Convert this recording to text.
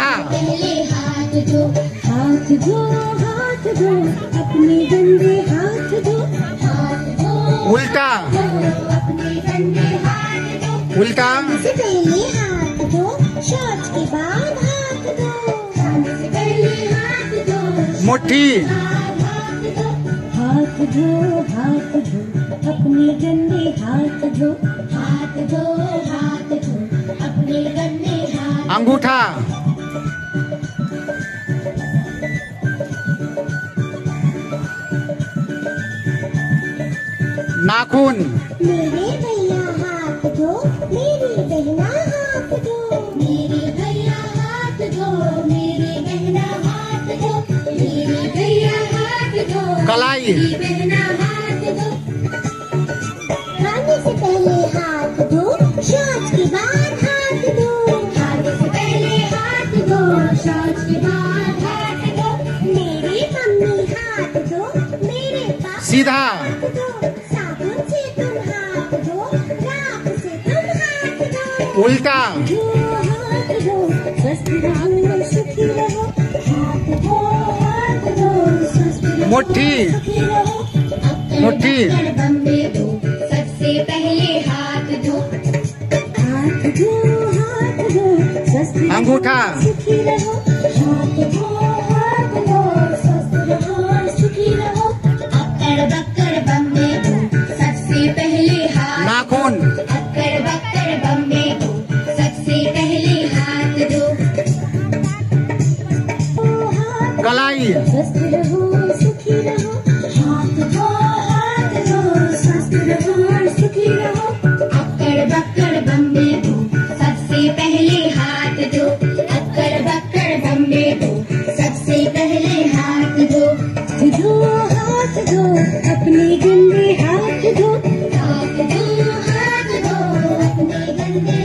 सीधा। हाथ धो, हाथ धो, हाथ धो, अपने गंदे हाथ धो, हाथ धो। उल्टा, अपने गंदे हाथ धो। उल्टा। से पहले हाथ धो, शौच के बाद हाथ धो, से पहले हाथ धो। मुट्ठी, हाथ धो, हाथ धो, अपने गंदे हाथ धो, हाथ धो, हाथ धो, अपने गंदे हाथ। अंगूठा, नाखून, मेरे भैया हाथ धो, मेरी बहना हाथ धो, मेरे भैया हाथ धो, मेरे बहना हाथ धो, मेरे भैया हाथ धो, कलाई, मेरी बहना हाथ धो। खाने से पहले हाथ धो, शौच के बाद हाथ धो, खाने से पहले हाथ धो, शौच के बाद हाथ धो। मेरी मम्मी हाथ धो, मेरे पापा सीधा, हाथ धो, साबुन से तुम हाथ धो, राख से तुम हाथ धो। उल्टा, हाथ धो, स्वस्थ रहो, सुखी रहो, हाथ धो, हाथ धो, स्वस्थ रहो, मुट्ठी, सुखी रहो। मुट्ठी, बम्बे धो, सबसे पहले हाथ धो, हाथ धो, हाथ धो, स्वस्थ रहो, अंगूठा, सुखी रहो, हाथ धो, हाथ धो, स्वस्थ रहो, सुखी रहो। अक्कर बक्कर बम्बे धो, सबसे पहले हाथ। नाखून, अक्कर बक्कर बम्बे धो, सबसे पहले हाथ धो। कलाई, स्वस्थ रहो, सुखी रहो, हाथ धो, हाथ धो, स्वस्थ रहो, सुखी रहो। अक्कर बक्कर बम्बे धो, सबसे पहले हाथ धो, अक्कर बक्कर बम्बे धो, सबसे पहले हाथ धो। धो, हाथ धो, अपने गंदे हाथ धो, हाथ धो, हाथ धो, अपने गंदे